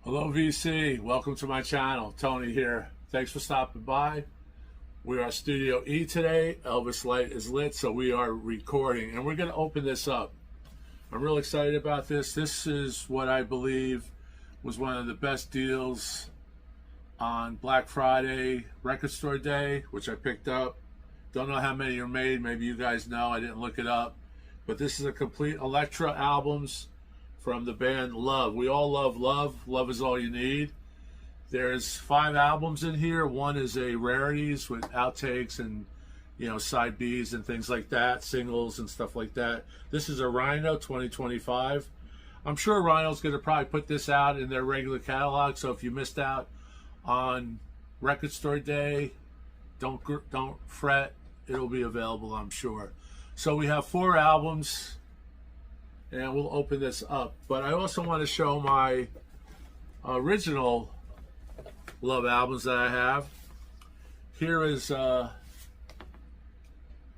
Hello VC, welcome to my channel. Tony here. Thanks for stopping by. We are Studio E today. Elvis Light is lit, so we are recording and we're going to open this up. I'm real excited about this. This is what I believe was one of the best deals on Black Friday Record Store Day, which I picked up. Don't know how many are made. Maybe you guys know. I didn't look it up. But this is a complete Elektra albums from the band Love. We all love Love. Love is all you need. There's 5 albums in here. One is a rarities with outtakes and, you know, side Bs and things like that, singles and stuff like that. This is a Rhino 2025. I'm sure Rhino's going to probably put this out in their regular catalog. So if you missed out on Record Store Day, don't fret. It'll be available, I'm sure. So we have 4 albums. And we'll open this up. But I also want to show my original Love albums that I have. Here is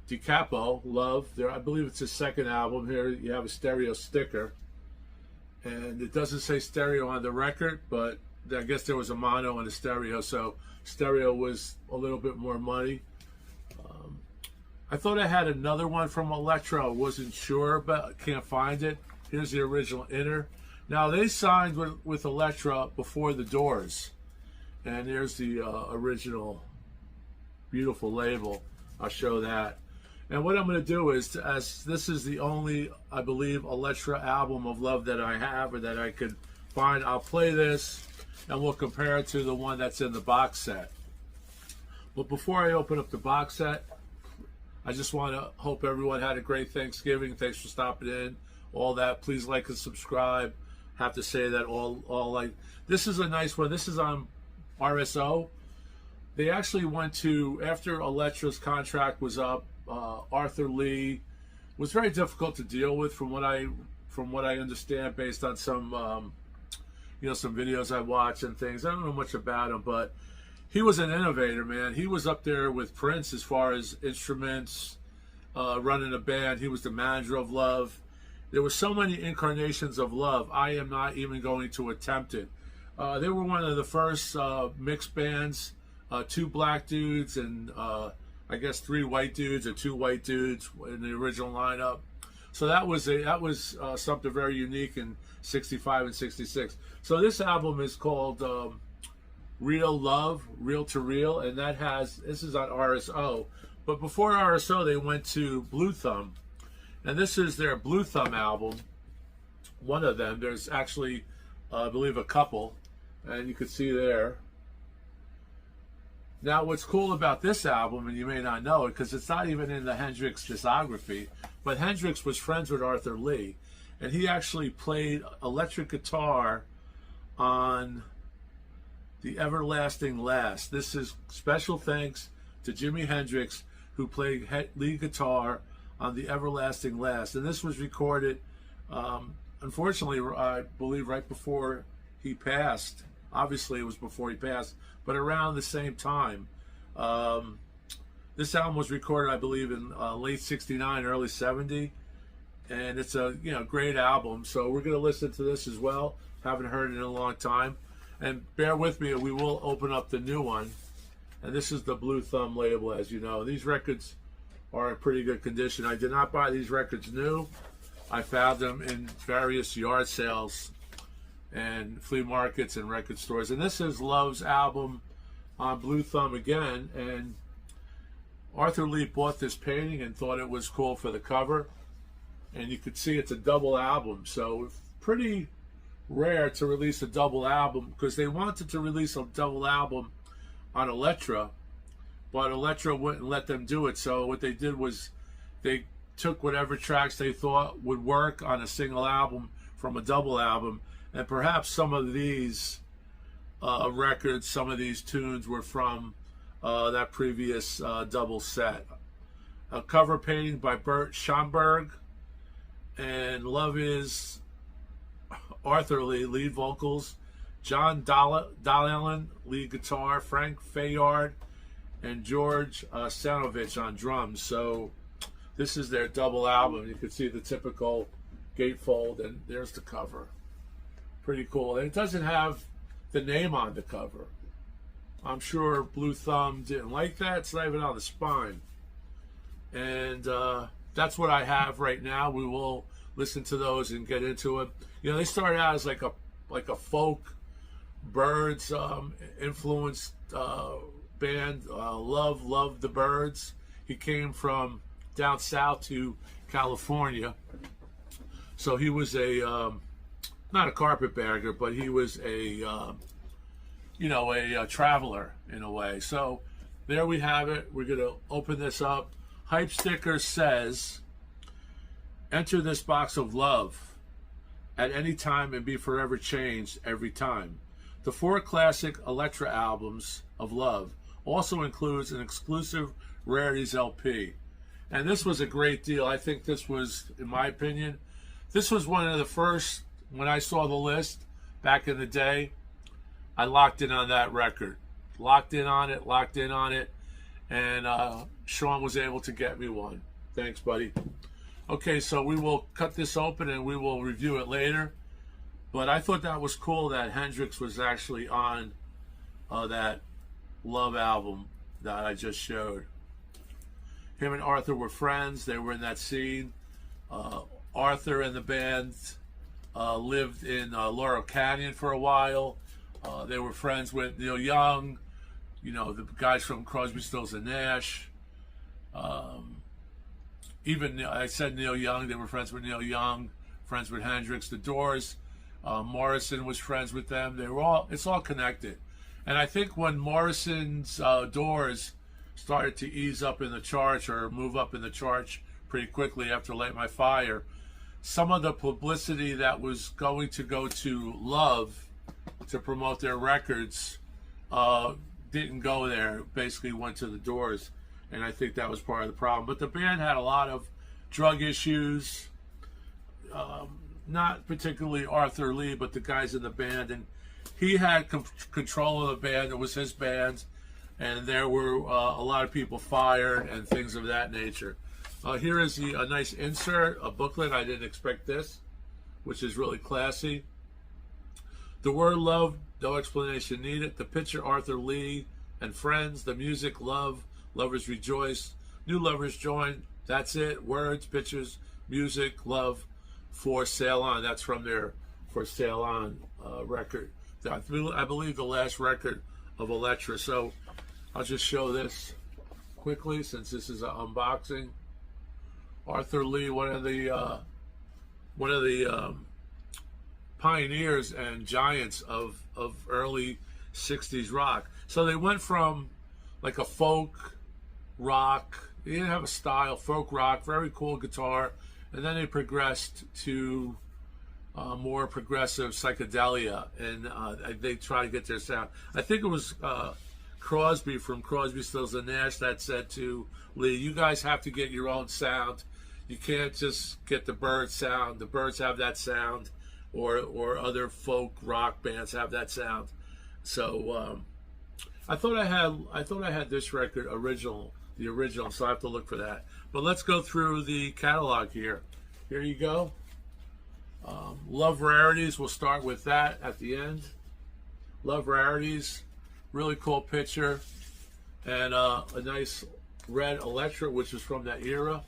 DiCapo, Love. There, I believe it's his second album. Here you have a stereo sticker. And it doesn't say stereo on the record, but I guess there was a mono and a stereo, so stereo was a little bit more money. I thought I had another one from Elektra. I wasn't sure, but I can't find it. Here's the original inner. Now, they signed with Elektra before the Doors. And there's the original beautiful label. I'll show that. And what I'm going to do is, as this is the only, I believe, Elektra album of Love that I have or that I could find, I'll play this and we'll compare it to the one that's in the box set. But before I open up the box set, I just want to hope everyone had a great Thanksgiving. Thanks for stopping in. All that. Please like and subscribe. Have to say that all like. This is a nice one. This is on RSO. They actually went to, after Elektra's contract was up, Arthur Lee was very difficult to deal with from what I understand based on some some videos I watch and things. I don't know much about him, but he was an innovator, man. He was up there with Prince as far as instruments, running a band. He was the manager of Love. There were so many incarnations of Love. I am not even going to attempt it. They were one of the first mixed bands, 2 black dudes and I guess 3 white dudes or 2 white dudes in the original lineup. So that was something very unique in '65 and '66. So this album is called Real Love, Real to Real, and this is on RSO. But before RSO, they went to Blue Thumb, and this is their Blue Thumb album. One of them. There's actually, I believe, a couple, and you can see there. Now, what's cool about this album, and you may not know it, because it's not even in the Hendrix discography, but Hendrix was friends with Arthur Lee, and he actually played electric guitar on The Everlasting Last. This is special thanks to Jimi Hendrix, who played lead guitar on The Everlasting Last. And this was recorded, unfortunately, I believe right before he passed. Obviously, it was before he passed, but around the same time. This album was recorded, I believe, in late '69, early '70. And it's a great album. So we're going to listen to this as well. Haven't heard it in a long time. And bear with me, we will open up the new one. And this is the Blue Thumb label, as you know. These records are in pretty good condition. I did not buy these records new. I found them in various yard sales and flea markets and record stores. And this is Love's album on Blue Thumb again. And Arthur Lee bought this painting and thought it was cool for the cover. And you could see it's a double album. So it's pretty rare to release a double album, because they wanted to release a double album on Elektra, but Elektra wouldn't let them do it. So what they did was they took whatever tracks they thought would work on a single album from a double album, and perhaps some of these records, some of these tunes were from that previous double set. A cover painting by Bert Schomburg, and Love is Arthur Lee, lead vocals, John Dallin, lead guitar, Frank Fayard, and George Stanovich on drums. So this is their double album. You can see the typical gatefold, and there's the cover. Pretty cool. And it doesn't have the name on the cover. I'm sure Blue Thumb didn't like that. It's not even on the spine. And that's what I have right now. We will listen to those and get into it. You know, they started out as like a folk Byrds influenced band. Love the Byrds. He came from down south to California, so he was a not a carpetbagger, but he was a a traveler in a way. So there we have it. We're gonna open this up. Hype sticker says, "Enter this box of love at any time and be forever changed every time." The 4 classic Elektra albums of love also includes an exclusive Rarities LP. And this was a great deal. I think this was, in my opinion, this was one of the first, when I saw the list back in the day, I locked in on that record. Locked in on it, and Sean was able to get me one. Thanks, buddy. Okay, so we will cut this open and we will review it later. But I thought that was cool that Hendrix was actually on that Love album that I just showed. Him and Arthur were friends. They were in that scene. Arthur and the band lived in Laurel Canyon for a while. They were friends with Neil Young, you know, the guys from Crosby, Stills and Nash. Even, I said Neil Young, they were friends with Neil Young, friends with Hendrix, The Doors. Morrison was friends with them. They were all, it's all connected. And I think when Morrison's Doors started to ease up in the charts or move up in the charts pretty quickly after Light My Fire, some of the publicity that was going to go to Love to promote their records didn't go there. Basically went to the Doors. And I think that was part of the problem. But the band had a lot of drug issues. Not particularly Arthur Lee, but the guys in the band. And he had control of the band. It was his band. And there were a lot of people fired and things of that nature. Here is a nice insert, a booklet. I didn't expect this, which is really classy. The word love, no explanation needed. The picture, Arthur Lee and friends. The music, love, lovers rejoice. New lovers join. That's it. Words, pictures, music, love. For Sale On. That's from their For Sale On record. I believe the last record of Elektra. So I'll just show this quickly since this is an unboxing. Arthur Lee, one of the pioneers and giants of early 60s rock. So they went from like a folk rock. They didn't have a style, folk rock, very cool guitar. And then they progressed to more progressive psychedelia, and they try to get their sound. I think it was Crosby from Crosby, Stills and Nash that said to Lee, "You guys have to get your own sound. You can't just get the Byrds sound. The Byrds have that sound, or other folk rock bands have that sound." So I thought I had this record the original, so I have to look for that. But let's go through the catalog here. Here you go. Love Rarities, we'll start with that at the end. Love Rarities, really cool picture. And a nice red Elektra, which is from that era.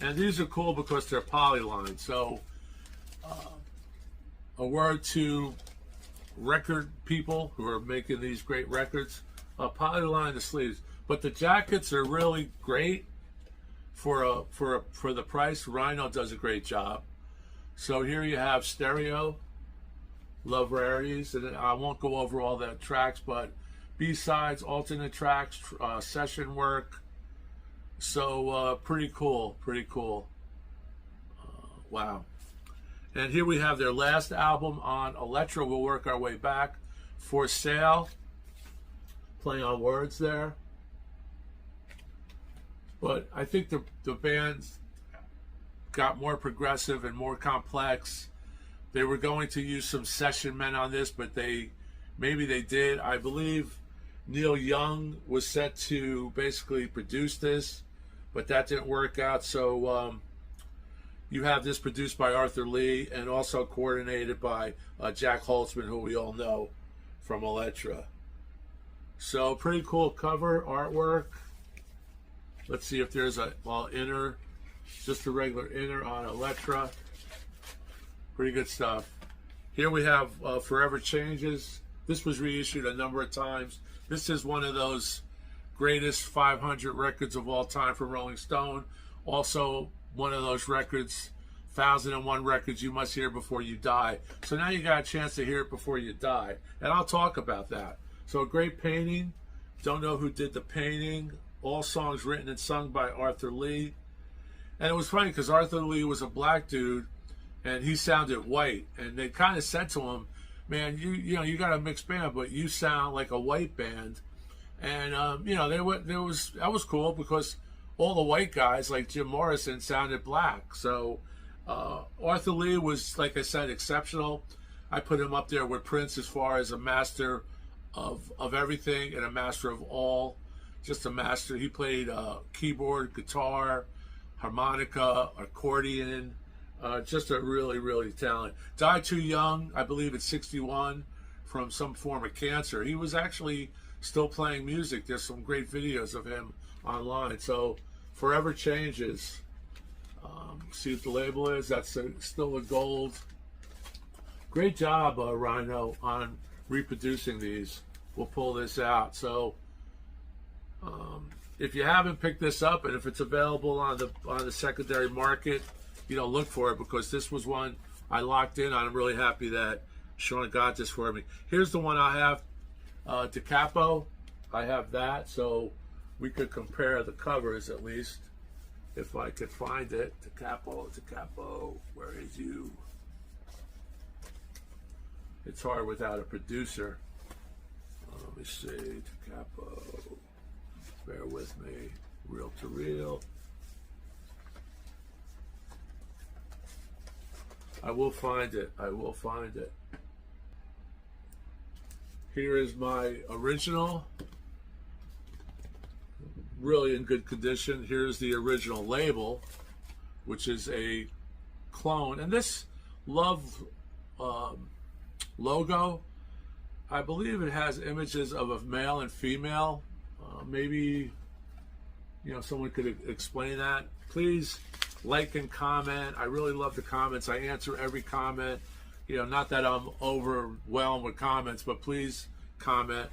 And these are cool because they're polylined. So a word to record people who are making these great records. Polyline the sleeves. But the jackets are really great for the price. Rhino does a great job. So here you have stereo, Love Rarities, and I won't go over all the tracks, but B-sides, alternate tracks, session work. So pretty cool. Wow. And here we have their last album on Elektra. We'll work our way back. For Sale, playing on words there. But I think the bands got more progressive and more complex. They were going to use some session men on this, but maybe they did. I believe Neil Young was set to basically produce this, but that didn't work out. So you have this produced by Arthur Lee and also coordinated by Jack Holtzman, who we all know from Elektra. So pretty cool cover artwork. Let's see if there's a inner, just a regular inner on Elektra. Pretty good stuff. Here we have Forever Changes. This was reissued a number of times. This is one of those greatest 500 records of all time from Rolling Stone. Also one of those records, 1001 records you must hear before you die. So now you got a chance to hear it before you die. And I'll talk about that. So a great painting. Don't know who did the painting. All songs written and sung by Arthur Lee. And it was funny because Arthur Lee was a black dude and he sounded white. And they kind of said to him, man, you got a mixed band, but you sound like a white band. And that was cool because all the white guys like Jim Morrison sounded black. So Arthur Lee was, like I said, exceptional. I put him up there with Prince as far as a master of everything and a master of all. Just a master. He played keyboard, guitar, harmonica, accordion. Just a really, really talented. Died too young, I believe at 61, from some form of cancer. He was actually still playing music. There's some great videos of him online. So Forever Changes. See what the label is. That's still a gold. Great job, Rhino, on reproducing these. We'll pull this out. So if you haven't picked this up, and if it's available on the secondary market, look for it, because this was one I locked in on. I'm really happy that Sean got this for me. Here's the one I have, Da Capo. I have that, so we could compare the covers at least, if I could find it. Da Capo, where is you? It's hard without a producer. Let me see, Da Capo. Bear with me, reel to reel. I will find it. Here is my original. Really in good condition. Here's the original label, which is a clone. And this Love logo, I believe it has images of a male and female. Maybe, someone could explain that. Please like and comment. I really love the comments. I answer every comment. Not that I'm overwhelmed with comments, but please comment.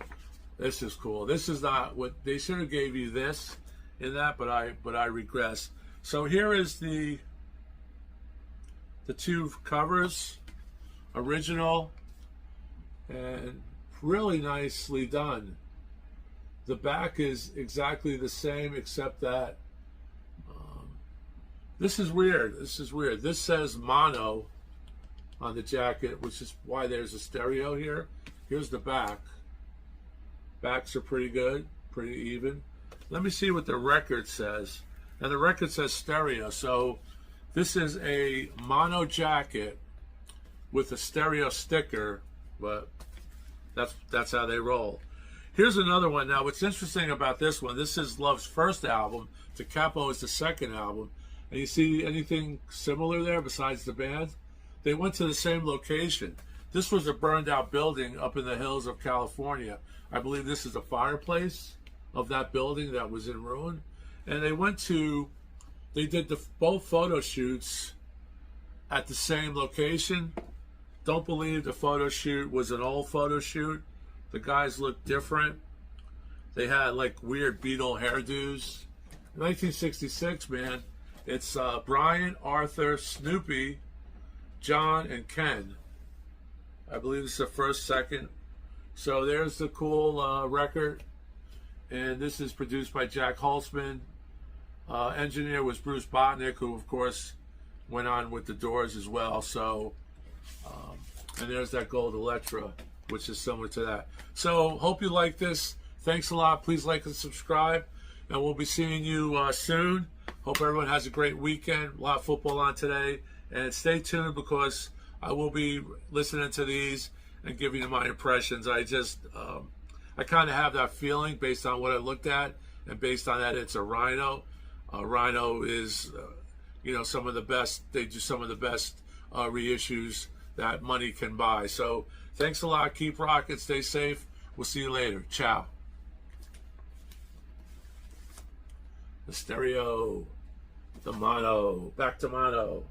This is cool. This is not what they should have gave you this in that, but I regress. So here is the two covers, original and really nicely done. The back is exactly the same, except that this is weird. This says mono on the jacket, which is why there's a stereo here. Here's the back. Backs are pretty good, pretty even. Let me see what the record says. And the record says stereo. So this is a mono jacket with a stereo sticker, but that's how they roll. Here's another one. Now, what's interesting about this one, this is Love's first album. Da Capo is the second album. And you see anything similar there besides the band? They went to the same location. This was a burned out building up in the hills of California. I believe this is a fireplace of that building that was in ruin. And they did both photo shoots at the same location. Don't believe the photo shoot was an old photo shoot. The guys looked different. They had like weird Beatle hairdos. 1966, man. It's Brian, Arthur, Snoopy, John, and Ken. I believe it's the first, second. So there's the cool record. And this is produced by Jack Holtzman. Engineer was Bruce Botnick, who of course went on with the Doors as well. So, and there's that gold Elektra, which is similar to that. So hope you like this. Thanks a lot. Please like and subscribe. And we'll be seeing you soon. Hope everyone has a great weekend. A lot of football on today. And stay tuned, because I will be listening to these and giving you my impressions. I kind of have that feeling based on what I looked at, and based on that, it's a Rhino. Rhino is, some of the best. They do some of the best reissues that money can buy. So thanks a lot. Keep rocking. Stay safe. We'll see you later. Ciao. The stereo, the mono, back to mono.